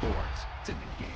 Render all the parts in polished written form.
sports. It's in the game.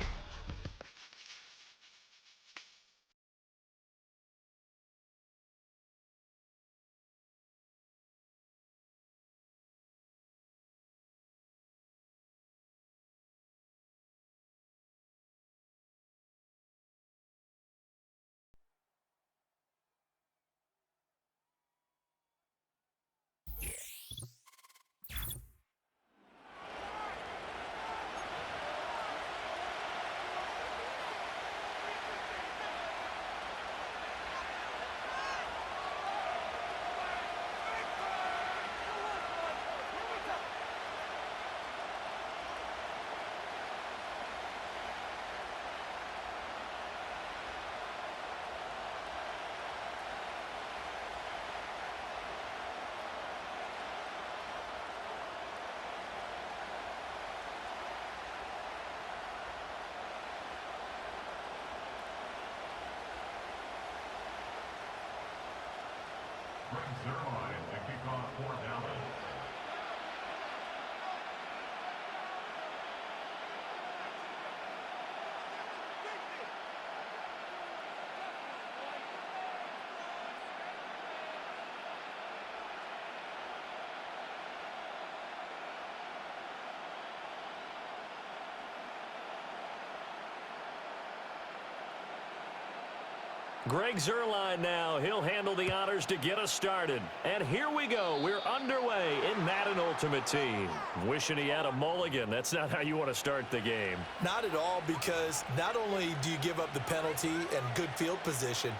Greg Zuerlein now. He'll handle the honors to get us started. And here we go. We're underway in Madden Ultimate Team. Wishing he had a mulligan. That's not how you want to start the game. Not at all, because not only do you give up the penalty and good field position,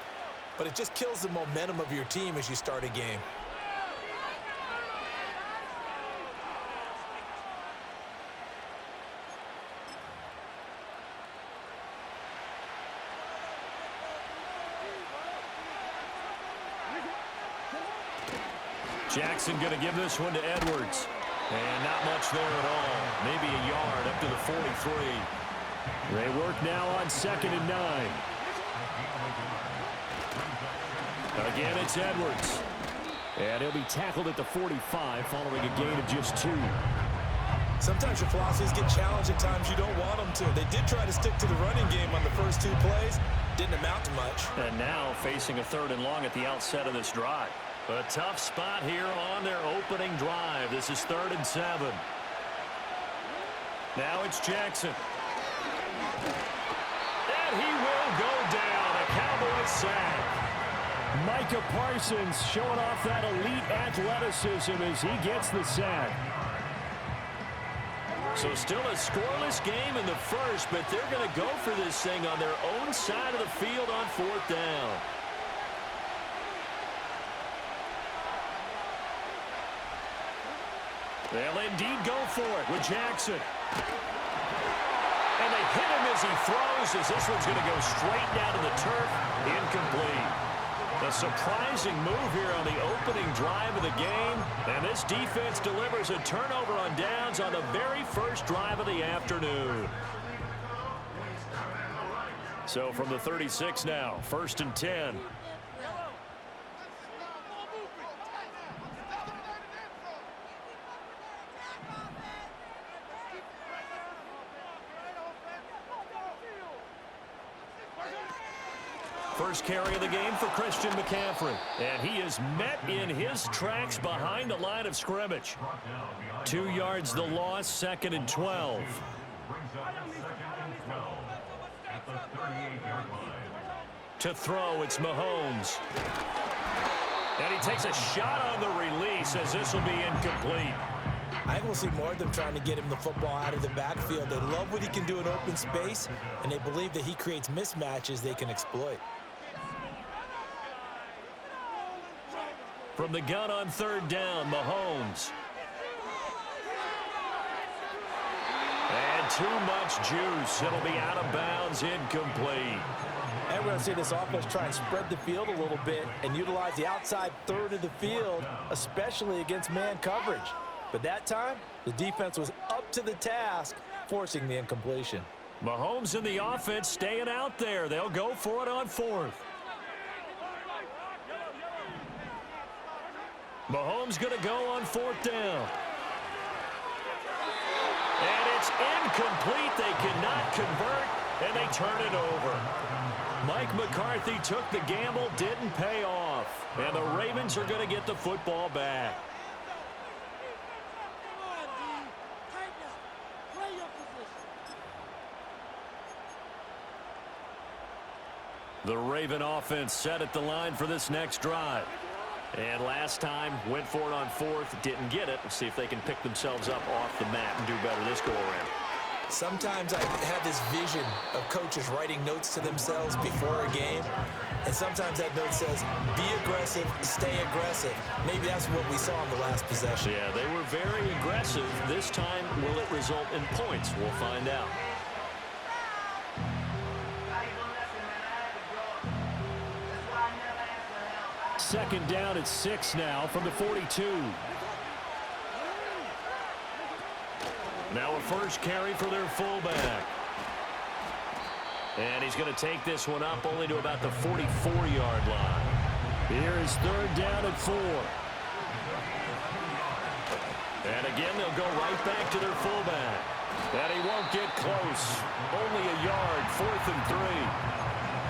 but it just kills the momentum of your team as you start a game. Jackson going to give this one to Edwards. And not much there at all. Maybe a yard up to the 43. They work now on 2nd and 9. Again, it's Edwards. And he'll be tackled at the 45 following a gain of just 2. Sometimes your philosophies get challenged at times you don't want them to. They did try to stick to the running game on the first 2 plays. Didn't amount to much. And now facing a 3rd and long at the outset of this drive. A tough spot here on their opening drive. This is 3rd and 7. Now it's Jackson. And he will go down. A Cowboys sack. Micah Parsons showing off that elite athleticism as he gets the sack. So still a scoreless game in the first, but they're going to go for this thing on their own side of the field on 4th down. They'll indeed go for it with Jackson. And they hit him as he throws, as this one's going to go straight down to the turf. Incomplete. A surprising move here on the opening drive of the game. And this defense delivers a turnover on downs on the very first drive of the afternoon. So from the 36 now, 1st and 10. First carry of the game for Christian McCaffrey. And he is met in his tracks behind the line of scrimmage. 2 yards the loss, 2nd and 12. To throw, it's Mahomes. And he takes a shot on the release as this will be incomplete. I think we'll see more of them trying to get him the football out of the backfield. They love what he can do in open space, and they believe that he creates mismatches they can exploit. From the gun on 3rd down, Mahomes. And too much juice. It'll be out of bounds, incomplete. And we're going to see this offense try and spread the field a little bit and utilize the outside 3rd of the field, especially against man coverage. But that time, the defense was up to the task, forcing the incompletion. Mahomes and the offense staying out there. They'll go for it on 4th. Mahomes going to go on 4th down. And It's incomplete. They cannot convert, and they turn it over. Mike McCarthy took the gamble, didn't pay off. And the Ravens are going to get the football back. The Raven offense set at the line for this next drive. And last time, went for it on fourth, didn't get it. Let's see if they can pick themselves up off the mat and do better this go-around. Sometimes I have this vision of coaches writing notes to themselves before a game, and sometimes that note says, be aggressive, stay aggressive. Maybe that's what we saw in the last possession. Yeah, they were very aggressive. This time, will it result in points? We'll find out. Second down at 6 now from the 42. Now a first carry for their fullback. And he's going to take this one up only to about the 44-yard line. Here is third down at 4. And again, they'll go right back to their fullback. And he won't get close. Only a yard, 4th and 3.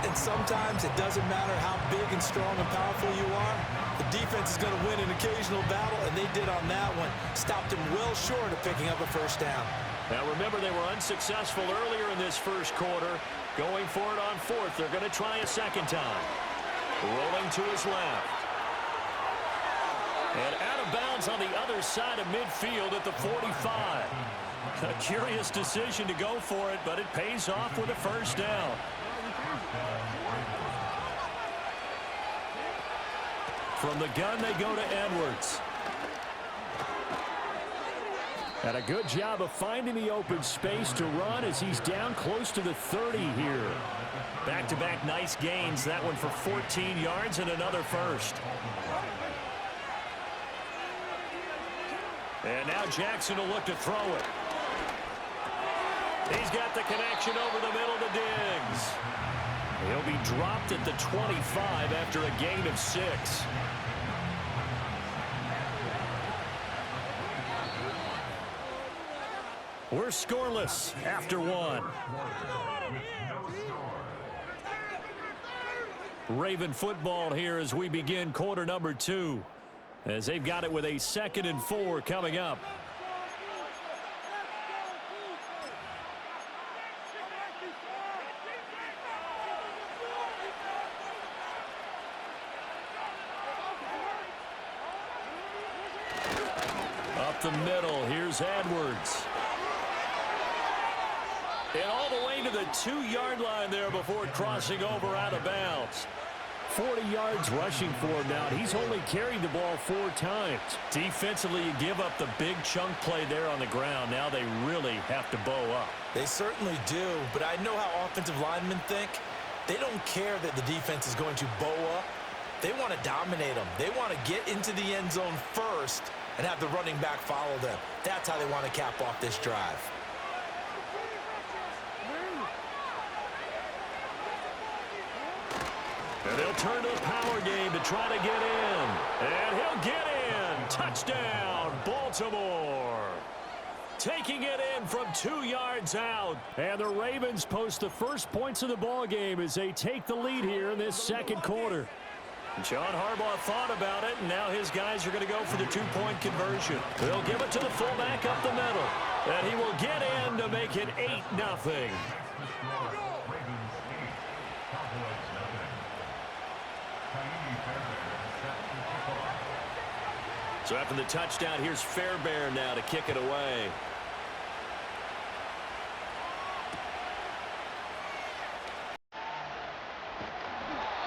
And sometimes it doesn't matter how big and strong and powerful you are. The defense is going to win an occasional battle, and they did on that one. Stopped him well short of picking up a first down. Now remember, they were unsuccessful earlier in this first quarter. Going for it on fourth. They're going to try a second time. Rolling to his left. And out of bounds on the other side of midfield at the 45. A curious decision to go for it, but it pays off with a first down. From the gun, they go to Edwards. And a good job of finding the open space to run as he's down close to the 30 here. Back-to-back nice gains. That one for 14 yards and another first. And now Jackson will look to throw it. He's got the connection over the middle to Diggs. He'll be dropped at the 25 after a gain of 6. We're scoreless after 1. Raven football here as we begin quarter number 2. As they've got it with a 2nd and 4 coming up. Up the middle, here's Edwards. And all the way to the 2-yard line there before crossing over out of bounds. 40 yards rushing for him now. He's only carried the ball 4 times. Defensively, you give up the big chunk play there on the ground. Now they really have to bow up. They certainly do, but I know how offensive linemen think. They don't care that the defense is going to bow up. They want to dominate them. They want to get into the end zone first and have the running back follow them. That's how they want to cap off this drive. And they'll turn to the power game to try to get in. And he'll get in. Touchdown, Baltimore. Taking it in from 2 yards out. And the Ravens post the first points of the ball game as they take the lead here in this second quarter. John Harbaugh thought about it, and now his guys are going to go for the 2-point conversion. They'll give it to the fullback up the middle. And he will get in to make it 8-0. So after the touchdown, here's Fairbairn now to kick it away.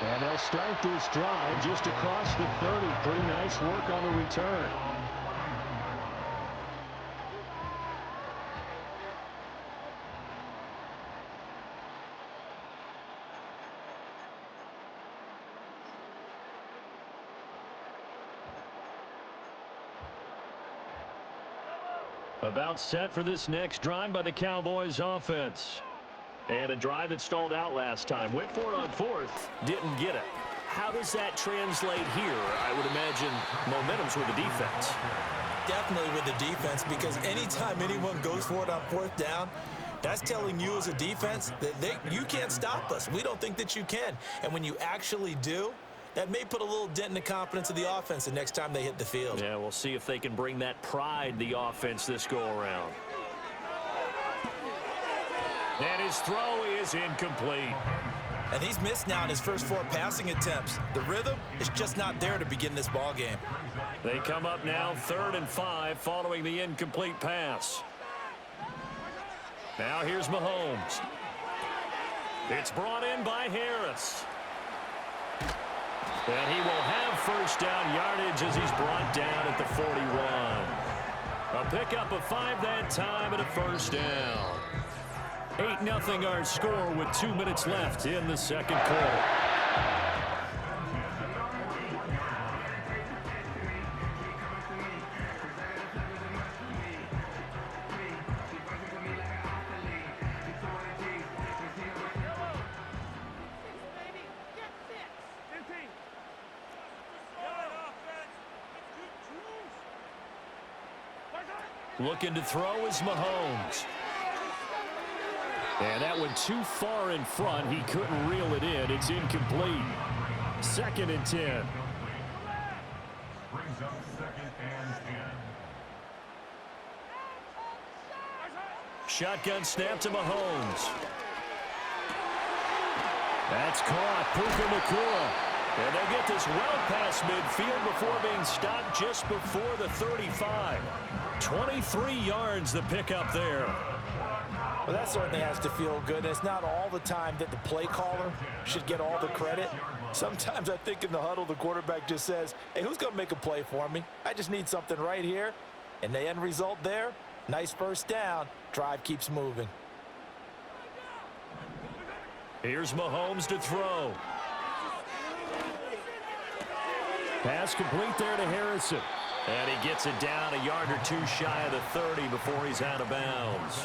And they'll start this drive just across the 30. Pretty nice work on the return. About set for this next drive by the Cowboys offense. And a drive that stalled out last time. Went for it on fourth. Didn't get it. how does that translate here? I would imagine momentum's with the defense. Definitely with the defense, because anytime anyone goes for it on fourth down, that's telling you as a defense that you can't stop us. We don't think that you can. And when you actually do, that may put a little dent in the confidence of the offense the next time they hit the field. Yeah, we'll see if they can bring that pride, the offense, this go-around. And his throw is incomplete. And he's missed now in his first 4 passing attempts. The rhythm is just not there to begin this ball game. They come up now 3rd and 5 following the incomplete pass. Now here's Mahomes. It's brought in by Harris. And he will have first down yardage as he's brought down at the 41. A pickup of 5 that time and a first down. 8-0 our score with 2 minutes left in the second quarter. Looking to throw is Mahomes. And that one too far in front. He couldn't reel it in. It's incomplete. 2nd and 10. Brings up 2nd and 10. Shotgun snap to Mahomes. That's caught. Puka Nacua. And they get this well past midfield before being stopped just before the 35. 23 yards the pickup there. Well, that certainly has to feel good. It's not all the time that the play caller should get all the credit. Sometimes I think in the huddle, the quarterback just says, hey, who's going to make a play for me? I just need something right here. And the end result there, nice first down. Drive keeps moving. Here's Mahomes to throw. Pass complete there to Harrison. And he gets it down a yard or 2 shy of the 30 before he's out of bounds.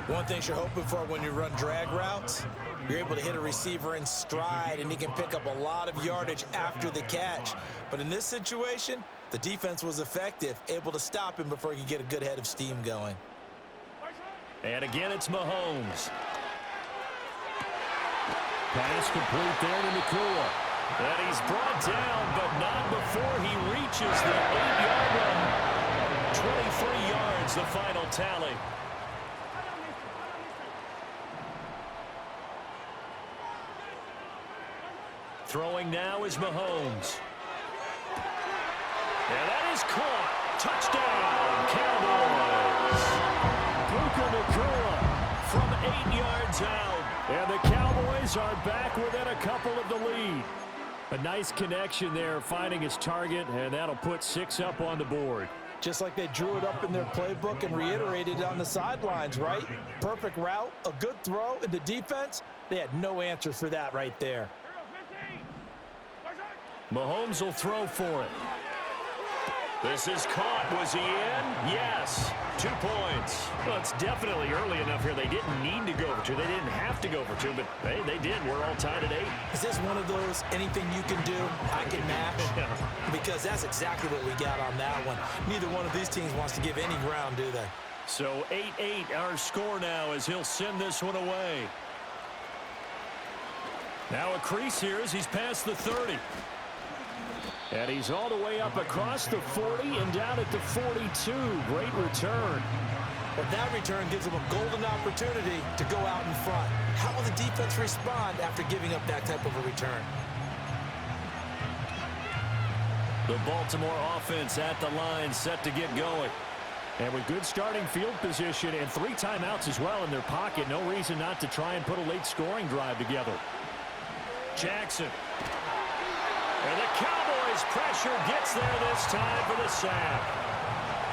One thing you're hoping for when you run drag routes, you're able to hit a receiver in stride, and he can pick up a lot of yardage after the catch. But in this situation, the defense was effective, able to stop him before he could get a good head of steam going. And again, it's Mahomes. Pass complete there to Nacua. And he's brought down, but not before he reaches the 8-yard line. 23 yards, the final tally. Throwing now is Mahomes. And that is caught. Touchdown, Cowboys. Puka Nacua from 8 yards out. And the Cowboys are back within a couple of the lead. A nice connection there, finding his target, and that'll put 6 up on the board. Just like they drew it up in their playbook and reiterated it on the sidelines, right? Perfect route, a good throw, and the defense, they had no answer for that right there. Mahomes will throw for it. This is caught. Was he in? Yes. 2 points. Well, it's definitely early enough here. They didn't need to go for 2. They didn't have to go for 2, but hey, they did. We're all tied at 8. Is this one of those anything you can do, I can match? Because that's exactly what we got on that one. Neither one of these teams wants to give any ground, do they? So 8-8 our score now as he'll send this one away. Now a crease here as he's past the 30. And he's all the way up across the 40 and down at the 42. Great return. But that return gives them a golden opportunity to go out in front. How will the defense respond after giving up that type of a return? The Baltimore offense at the line, set to get going. And with good starting field position and 3 timeouts as well in their pocket, no reason not to try and put a late scoring drive together. Jackson. And the Cowboys pressure gets there this time for the sack.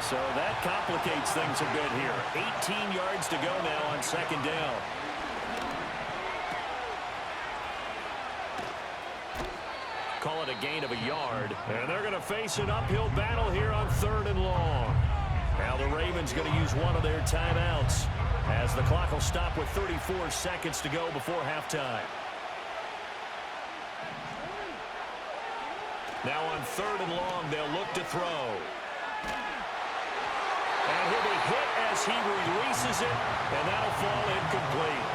So that complicates things a bit here. 18 yards to go now on 2nd down. Call it a gain of a yard. And they're going to face an uphill battle here on 3rd and long. Now the Ravens going to use one of their timeouts as the clock will stop with 34 seconds to go before halftime. Now on 3rd and long, they'll look to throw. And he'll be hit as he releases it, and that'll fall incomplete.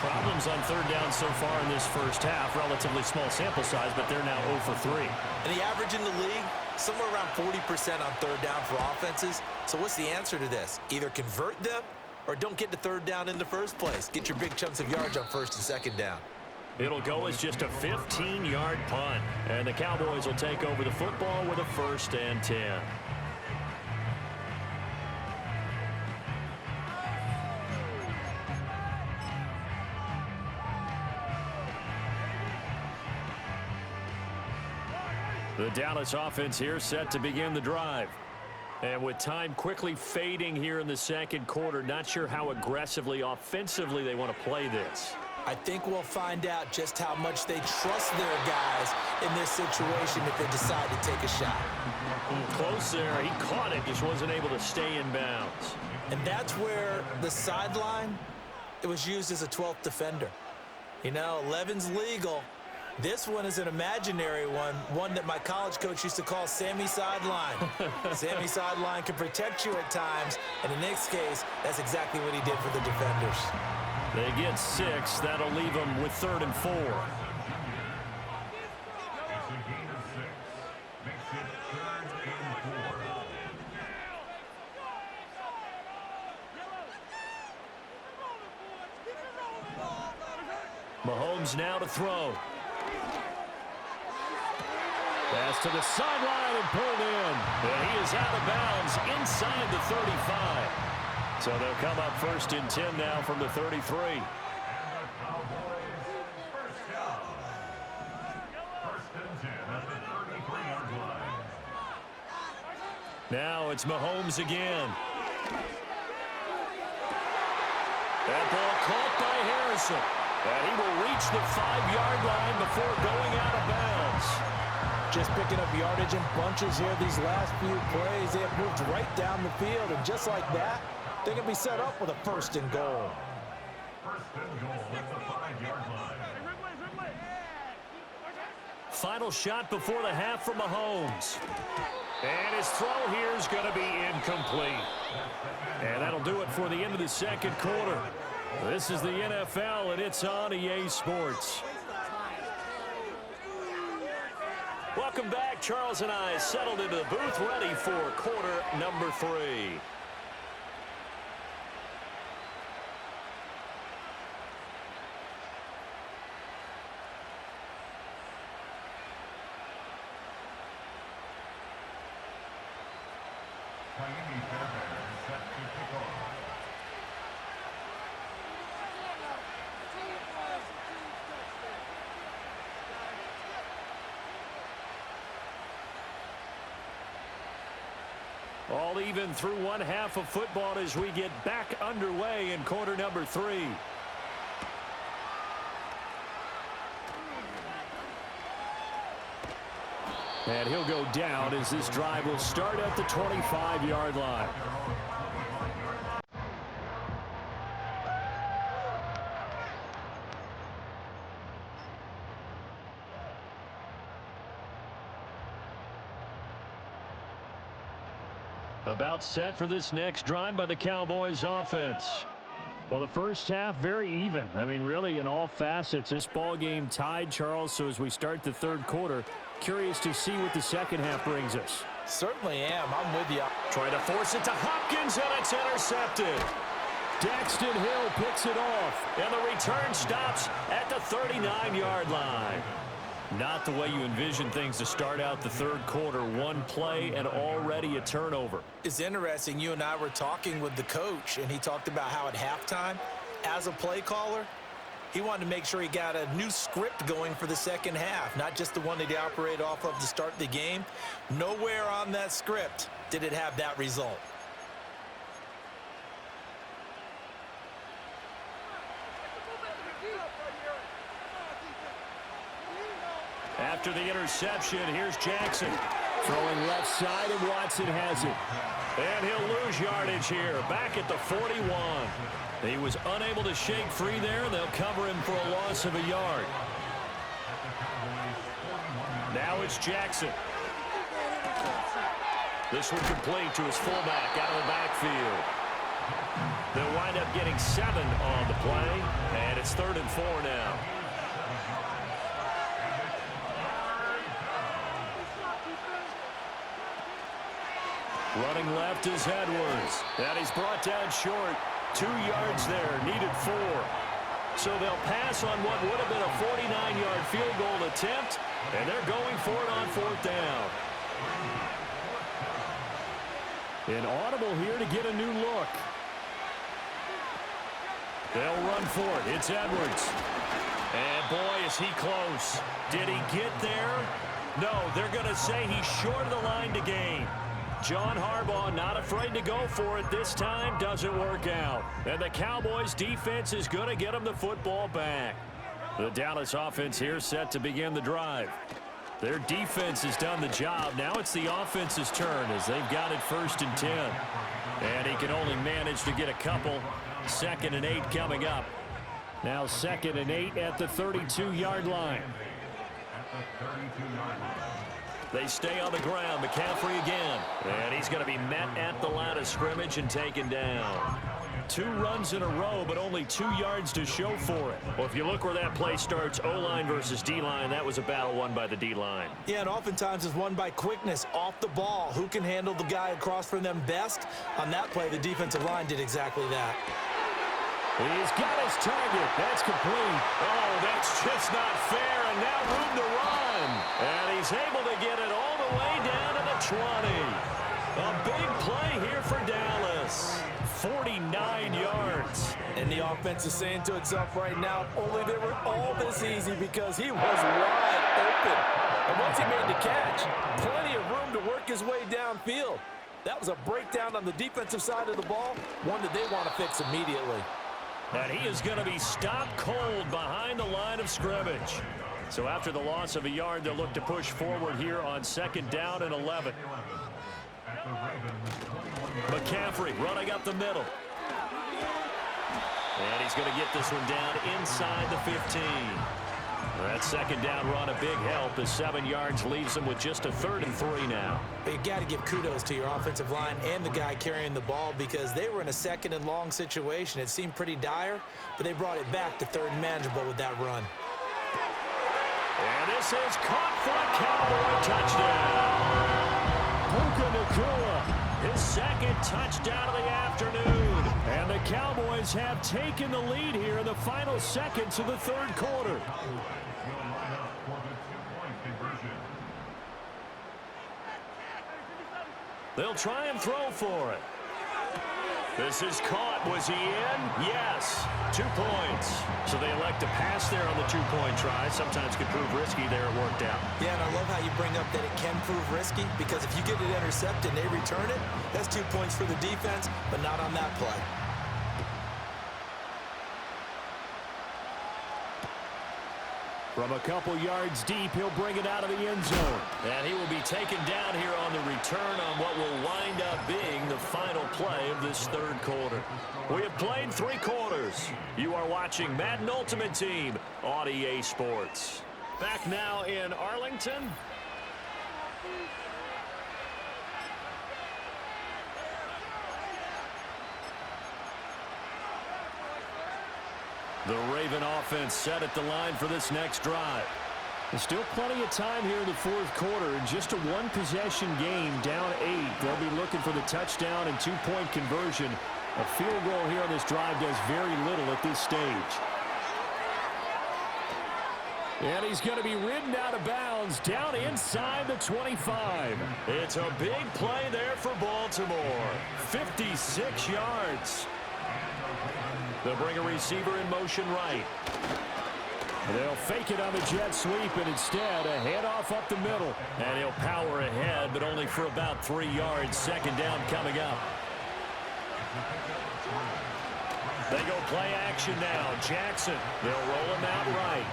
Problems on 3rd down so far in this first half. Relatively small sample size, but they're now 0 for 3. And the average in the league, somewhere around 40% on 3rd down for offenses. So what's the answer to this? Either convert them or don't get to 3rd down in the first place. Get your big chunks of yards on 1st and 2nd down. It'll go as just a 15-yard punt. And the Cowboys will take over the football with a 1st and 10. The Dallas offense here set to begin the drive. And with time quickly fading here in the 2nd quarter, not sure how aggressively, offensively they want to play this. I think we'll find out just how much they trust their guys in this situation if they decide to take a shot. Close there. He caught it, just wasn't able to stay in bounds. And that's where the sideline, it was used as a 12th defender. You know, 11's legal. This one is an imaginary one that my college coach used to call Sammy Sideline. Sammy Sideline can protect you at times, and in this case, that's exactly what he did for the defenders. They get 6. That'll leave them with 3rd and 4. Mahomes now to throw. Pass to the sideline and pulled in. And he is out of bounds inside the 35. So they'll come up 1st and 10 now from the 33. Now it's Mahomes again. That ball caught by Harrison. And he will reach the 5-yard line before going out of bounds. Just picking up yardage in bunches here these last few plays. They have moved right down the field, and just like that, they can be set up with a 1st and goal. 1st and goal at the 5-yard line. Final shot before the half from Mahomes. And his throw here is going to be incomplete. And that'll do it for the end of the 2nd quarter. This is the NFL, and it's on EA Sports. Welcome back. Charles and I settled into the booth, ready for quarter number 3. All even through one half of football as we get back underway in quarter number 3. And he'll go down as this drive will start at the 25-yard line. About set for this next drive by the Cowboys offense. Well, the first half, very even. I mean, really, in all facets, this ball game tied, Charles. So as we start the 3rd quarter, curious to see what the 2nd half brings us. Certainly am. I'm with you. Trying to force it to Hopkins, and it's intercepted. Daxton Hill picks it off, and the return stops at the 39-yard line. Not the way you envision things to start out the 3rd quarter. One play and already a turnover. It's interesting. You and I were talking with the coach, and he talked about how at halftime, as a play caller, he wanted to make sure he got a new script going for the 2nd half, not just the one that he operated off of to start the game. Nowhere on that script did it have that result. After the interception, here's Jackson. Throwing left side, and Watson has it. And he'll lose yardage here, back at the 41. He was unable to shake free there. They'll cover him for a loss of a yard. Now it's Jackson. This one complete to his fullback out of the backfield. They'll wind up getting 7 on the play, and it's 3rd and 4 now. Running left is Edwards, and he's brought down short. 2 yards there, needed 4. So they'll pass on what would have been a 49-yard field goal attempt, and they're going for it on 4th down. An audible here to get a new look. They'll run for it. It's Edwards. And boy, is he close. Did he get there? No, they're going to say he's short of the line to gain. John Harbaugh not afraid to go for it this time. Doesn't work out. And the Cowboys defense is going to get them the football back. The Dallas offense here set to begin the drive. Their defense has done the job. Now it's the offense's turn as they've got it 1st and 10. And he can only manage to get a couple. 2nd and 8 coming up. Now 2nd and 8 at the 32-yard line. They stay on the ground. McCaffrey again. And he's going to be met at the line of scrimmage and taken down. 2 runs in a row, but only 2 yards to show for it. Well, if you look where that play starts, O-line versus D-line, that was a battle won by the D-line. Yeah, and oftentimes it's won by quickness off the ball. Who can handle the guy across from them best? On that play, the defensive line did exactly that. He's got his target. That's complete. Oh, that's just not fair, and now room to run. And he's able to get it all the way down to the 20. A big play here for Dallas. 49 yards. And the offense is saying to itself right now, only they were all this easy because he was wide open. And once he made the catch, plenty of room to work his way downfield. That was a breakdown on the defensive side of the ball, one that they want to fix immediately. And he is going to be stopped cold behind the line of scrimmage. So after the loss of a yard, they'll look to push forward here on 2nd down and 11. McCaffrey running up the middle. And he's going to get this one down inside the 15. That 2nd down run a big help. The 7 yards leaves them with just a 3rd and 3 now. But you got to give kudos to your offensive line and the guy carrying the ball because they were in a 2nd and long situation. It seemed pretty dire, but they brought it back to 3rd and manageable with that run. And this is caught for a Cowboy touchdown. Puka Nacua, his 2nd touchdown of the afternoon. And the Cowboys have taken the lead here in the final seconds of the 3rd quarter. They'll try and throw for it. This is caught. Was he in? Yes. 2 points. So they elect to pass there on the 2-point try. Sometimes could prove risky there. It worked out. Yeah, and I love how you bring up that it can prove risky because if you get it intercepted and they return it, that's 2 points for the defense, but not on that play. From a couple yards deep, he'll bring it out of the end zone. And he will be taken down here on the return on what will wind up being the final play of this 3rd quarter. We have played 3 quarters. You are watching Madden Ultimate Team on EA Sports. Back now in Arlington. The Raven offense set at the line for this next drive. There's still plenty of time here in the 4th quarter. Just a 1-possession game, down 8. They'll be looking for the touchdown and 2-point conversion. A field goal here on this drive does very little at this stage. And he's going to be ridden out of bounds down inside the 25. It's a big play there for Baltimore. 56 yards. They'll bring a receiver in motion right. They'll fake it on the jet sweep, and instead a handoff up the middle. And he'll power ahead, but only for about 3 yards. 2nd down coming up. They go play action now. Jackson, they'll roll him out right.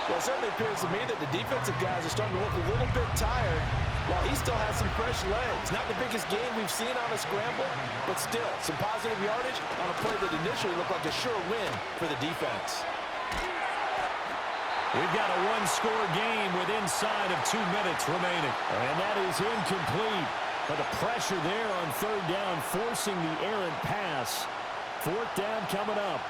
Well, it certainly appears to me that the defensive guys are starting to look a little bit tired while he still has some fresh legs. Not the biggest game we've seen on a scramble, but still some positive yardage on a play that initially looked like a sure win for the defense. We've got a one-score game with inside of 2 minutes remaining. And that is incomplete. But the pressure there on third down, forcing the errant pass. Fourth down coming up.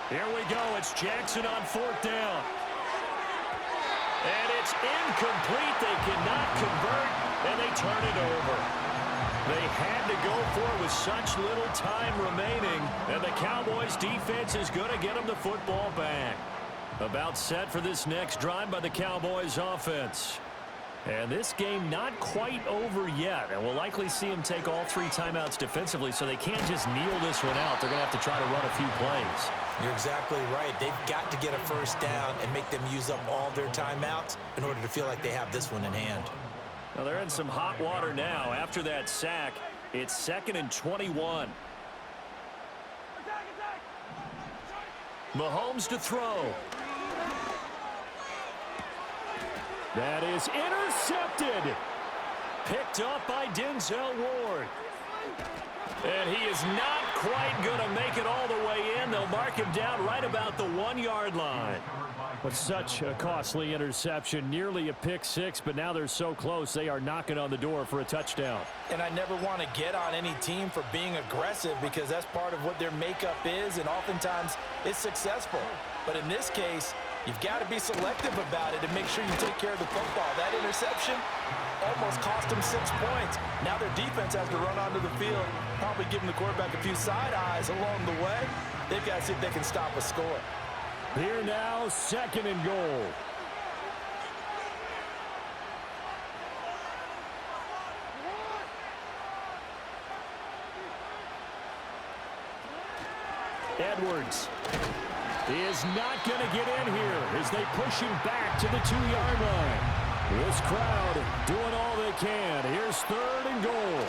Here we go. It's Jackson on fourth down. And it's incomplete. They cannot convert, and they turn it over. They had to go for it with such little time remaining, and the Cowboys defense is going to get them the football back. About set for this next drive by the Cowboys offense. And this game not quite over yet, and we'll likely see them take all 3 timeouts defensively, so they can't just kneel this one out. They're going to have to try to run a few plays. You're exactly right. They've got to get a first down and make them use up all their timeouts in order to feel like they have this one in hand. Well, they're in some hot water now. After that sack, it's 2nd and 21. Mahomes to throw. That is intercepted. Picked up by Denzel Ward. And he is not quite going to make it all the way in. They'll mark him down right about the 1-yard line. But such a costly interception, nearly a pick six, but now they're so close they are knocking on the door for a touchdown. And I never want to get on any team for being aggressive because that's part of what their makeup is, and oftentimes it's successful. But in this case, you've got to be selective about it and make sure you take care of the football. That interception almost cost them 6 points. Now their defense has to run onto the field, probably giving the quarterback a few side eyes along the way. They've got to see if they can stop a score. Here now, 2nd and goal. Edwards is not going to get in here as they push him back to the 2-yard line. This crowd doing all they can. Here's 3rd and goal.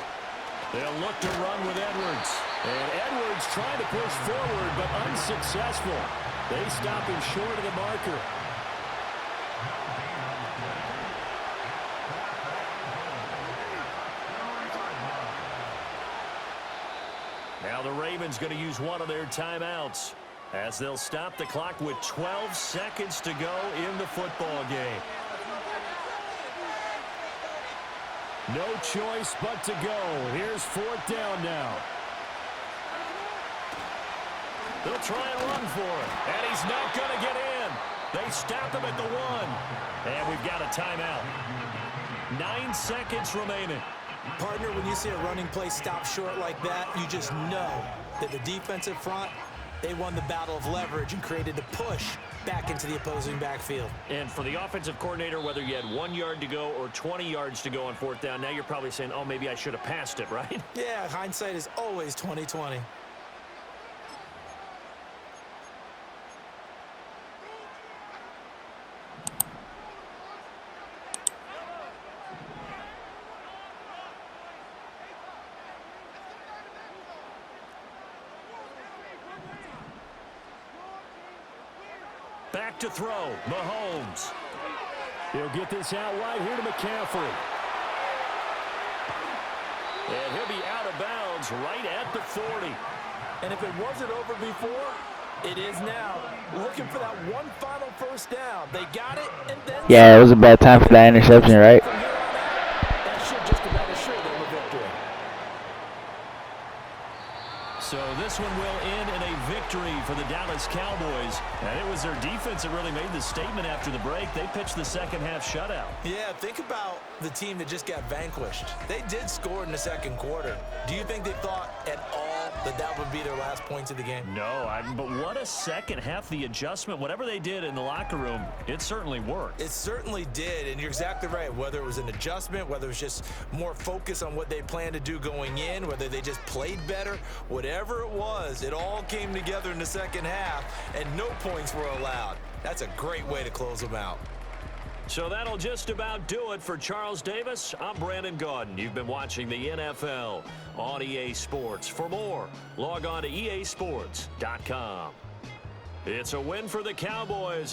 They'll look to run with Edwards. And Edwards trying to push forward, but unsuccessful. They stop him short of the marker. Now the Ravens going to use one of their timeouts as they'll stop the clock with 12 seconds to go in the football game. No choice but to go. Here's 4th down now. They'll try and run for it. And he's not going to get in. They stop him at the 1. And we've got a timeout. 9 seconds remaining. Partner, when you see a running play stop short like that, you just know that the defensive front, they won the battle of leverage and created a push back into the opposing backfield. And for the offensive coordinator, whether you had 1 yard to go or 20 yards to go on 4th down, now you're probably saying, oh, maybe I should have passed it, right? Yeah, hindsight is always 20/20. Back to throw, Mahomes. He'll get this out wide here to McCaffrey. And he'll be out of bounds right at the 40. And if it wasn't over before, it is now. Looking for that one final first down. They got it, and then... Yeah, it was a bad time for that interception, right? That should just about assure them a victory. So this one will end in a victory for the Dallas Cowboys. And it was their defense that really made the statement after the break. They pitched the second half shutout. Yeah, think about the team that just got vanquished. They did score in the second quarter. Do you think they thought at all that that would be their last points of the game? No, but what a second half. The adjustment, whatever they did in the locker room, it certainly worked. It certainly did, and you're exactly right. Whether it was an adjustment, whether it was just more focus on what they planned to do going in, whether they just played better, whatever it was, it all came together in the second half, and no points were allowed. That's a great way to close them out. So that'll just about do it for Charles Davis. I'm Brandon Gaudin. You've been watching the NFL on EA Sports. For more, log on to easports.com. It's a win for the Cowboys.